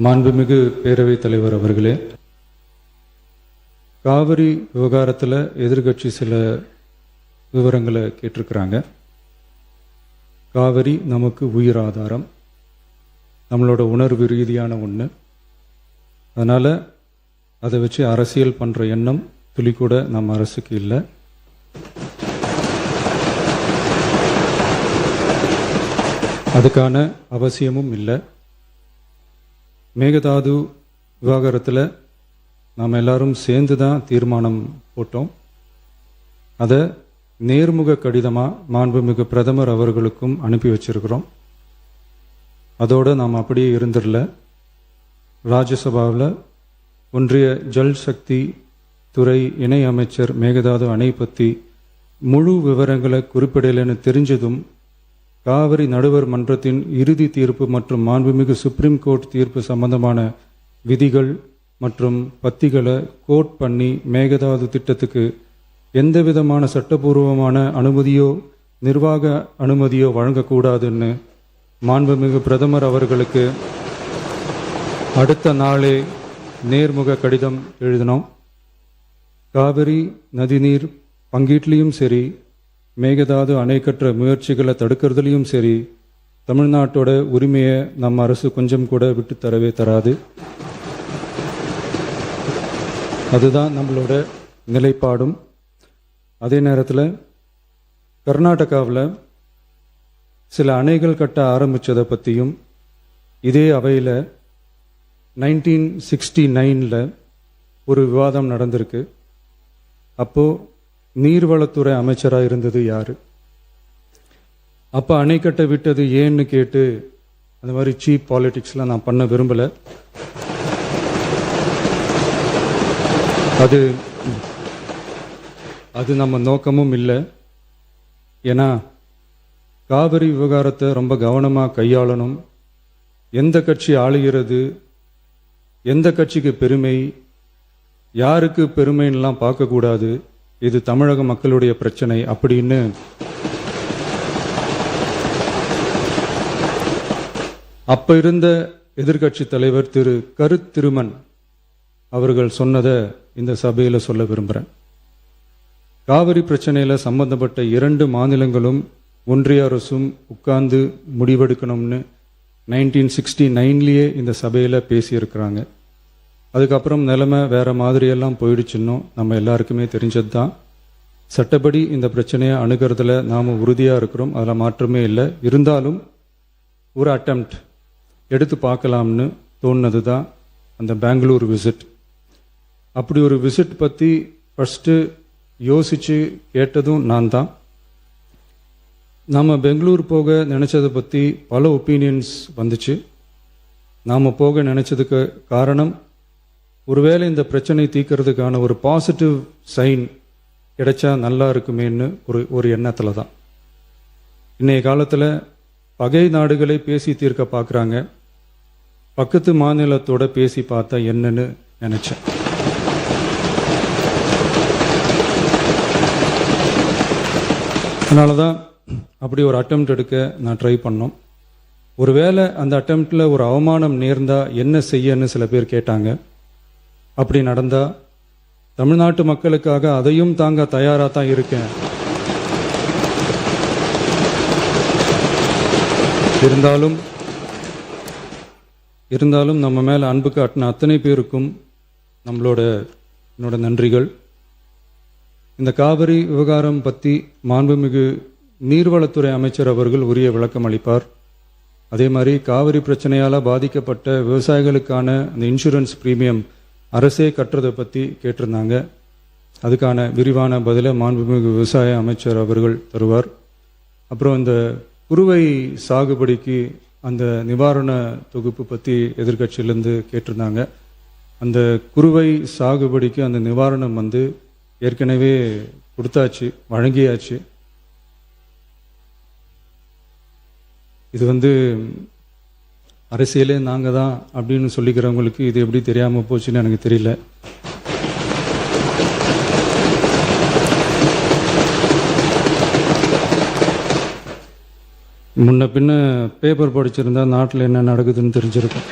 மாண்புமிகு பேரவைத் தலைவர் அவர்களே, காவிரி விவகாரத்தில் எதிர்கட்சி சில விவரங்களை கேட்டிருக்கிறாங்க. காவிரி நமக்கு உயிர் ஆதாரம், நம்மளோட உணர்வு ரீதியான ஒன்று. அதனால் அதை வச்சு அரசியல் பண்ணுற எண்ணம் துளி கூட நம்ம அரசுக்கு இல்லை. அதுக்கான அவசியமும் இல்லை. மேகதாது விவகாரத்தில் நாம் எல்லாரும் சேர்ந்து தான் தீர்மானம் போட்டோம். அதை நேர்முக கடிதமாக மாண்புமிகு பிரதமர் அவர்களுக்கும் அனுப்பி வச்சிருக்கிறோம். அதோடு நாம் அப்படியே இருந்துடல. ராஜ்யசபாவில் ஒன்றிய ஜல் சக்தி துறை இணை அமைச்சர் மேகதாது அணை பற்றி முழு விவரங்களை குறிப்பிடலைன்னு தெரிஞ்சதும் காவிரி நடுவர் மன்றத்தின் இறுதி தீர்ப்பு மற்றும் மாண்புமிகு சுப்ரீம் கோர்ட் தீர்ப்பு சம்பந்தமான விதிகள் மற்றும் பத்திகளை கோட் பண்ணி மேகதாது திட்டத்துக்கு எந்த விதமான சட்டபூர்வமான அனுமதியோ நிர்வாக அனுமதியோ வழங்கக்கூடாதுன்னு மாண்புமிகு பிரதமர் அவர்களுக்கு அடுத்த நாளே நேர்முக கடிதம் எழுதினோம். காவிரி நதிநீர் பங்கீட்லேயும் சரி, மேகதாது அணை கட்டுற முயற்சிகளை தடுக்கிறதுலையும் சரி, தமிழ்நாட்டோட உரிமையை நம்ம அரசு கொஞ்சம் கூட விட்டு தரவே தராது. அதுதான் நம்மளோட நிலைப்பாடும். அதே நேரத்தில் கர்நாடகாவில் சில அணைகள் கட்ட ஆரம்பித்ததை பற்றியும் இதே அவையில் 1969 ஒரு விவாதம் நடந்திருக்கு. அப்போது நீர்வளத்துறை அமைச்சராக இருந்தது யார்? அப்போ அணை கட்ட விட்டது ஏன்னு கேட்டு அந்த மாதிரி சீப் பாலிடிக்ஸ்லாம் நான் பண்ண விரும்பலை. அது நம்ம நோக்கமும் இல்லை. ஏன்னா காவிரி விவகாரத்தை ரொம்ப கவனமாக கையாளணும். எந்த கட்சி ஆளுகிறது, எந்த கட்சிக்கு பெருமை, யாருக்கு பெருமைன்னெலாம் பார்க்கக்கூடாது. இது தமிழக மக்களுடைய பிரச்சனை அப்படின்னு அப்ப இருந்த எதிர்கட்சி தலைவர் திரு திருமன் அவர்கள் சொன்னதை இந்த சபையில் சொல்ல விரும்புகிறேன். காவிரி பிரச்சனையில் சம்பந்தப்பட்ட 2 மாநிலங்களும் ஒன்றிய அரசும் உட்கார்ந்து முடிவெடுக்கணும்னு 1969 இந்த சபையில் பேசியிருக்கிறாங்க. அதுக்கப்புறம் நிலைமை வேறு மாதிரியெல்லாம் போயிடுச்சுன்னும் நம்ம எல்லாருக்குமே தெரிஞ்சது தான். சட்டப்படி இந்த பிரச்சனையை அணுகிறதுல நாம் உறுதியாக இருக்கிறோம், அதில் மாற்றமே இல்லை. இருந்தாலும் ஒரு அட்டெம்ப்ட் எடுத்து பார்க்கலாம்னு தோணுனது தான் அந்த பெங்களூர் விசிட். அப்படி ஒரு விசிட் பற்றி ஃபஸ்ட்டு யோசித்து கேட்டதும் நான் தான். நாம் பெங்களூர் போக நினச்சதை பற்றி பல ஒப்பீனியன்ஸ் வந்துச்சு. நாம் போக நினச்சதுக்கு காரணம், ஒருவேளை இந்த பிரச்சனை தீர்க்கறதுக்கான ஒரு பாசிட்டிவ் சைன் கிடைச்சா நல்லா இருக்குமேன்னு ஒரு எண்ணத்தில் தான். இன்றைய காலத்தில் பகை நாடுகளை பேசி தீர்க்க பார்க்குறாங்க. பக்கத்து மாநிலத்தோட பேசி பார்த்தா என்னன்னு நினச்சேன். அதனால தான் அப்படி ஒரு அட்டெம்ப்ட் எடுக்க நான் ட்ரை பண்ணோம். ஒருவேளை அந்த அட்டெம்ப்டில் ஒரு அவமானம் நேர்ந்தால் என்ன செய்யன்னு சில பேர் கேட்டாங்க. அப்படி நடந்தா தமிழ்நாட்டு மக்களுக்காக அதையும் தாங்க தயாராக தான் இருக்கேன். இருந்தாலும் நம்ம மேலே அன்பு காட்டின அத்தனை பேருக்கும் என்னோட நன்றிகள். இந்த காவிரி விவகாரம் பற்றி மாண்புமிகு நீர்வளத்துறை அமைச்சர் அவர்கள் உரிய விளக்கம் அளிப்பார். அதே மாதிரி காவிரி பிரச்சனையால் பாதிக்கப்பட்ட விவசாயிகளுக்கான அந்த இன்சூரன்ஸ் பிரீமியம் அரசே கட்டுறதை பற்றி கேட்டிருந்தாங்க. அதுக்கான விரிவான பதிலை மாண்புமிகு விவசாய அமைச்சர் அவர்கள் தருவார். அப்புறம் இந்த குறுவை சாகுபடிக்கு அந்த நிவாரண தொகுப்பு பற்றி எதிர்கட்சியிலேருந்து கேட்டிருந்தாங்க. அந்த குறுவை சாகுபடிக்கு அந்த நிவாரணம் ஏற்கனவே கொடுத்தாச்சு, வழங்கியாச்சு. இது அரசியலே நாங்கள் தான் அப்படின்னு சொல்லிக்கிறவங்களுக்கு இது எப்படி தெரியாமல் போச்சுன்னு எனக்கு தெரியல. முன்ன பின்ன பேப்பர் படிச்சிருந்தா நாட்டில் என்ன நடக்குதுன்னு தெரிஞ்சிருக்கும்.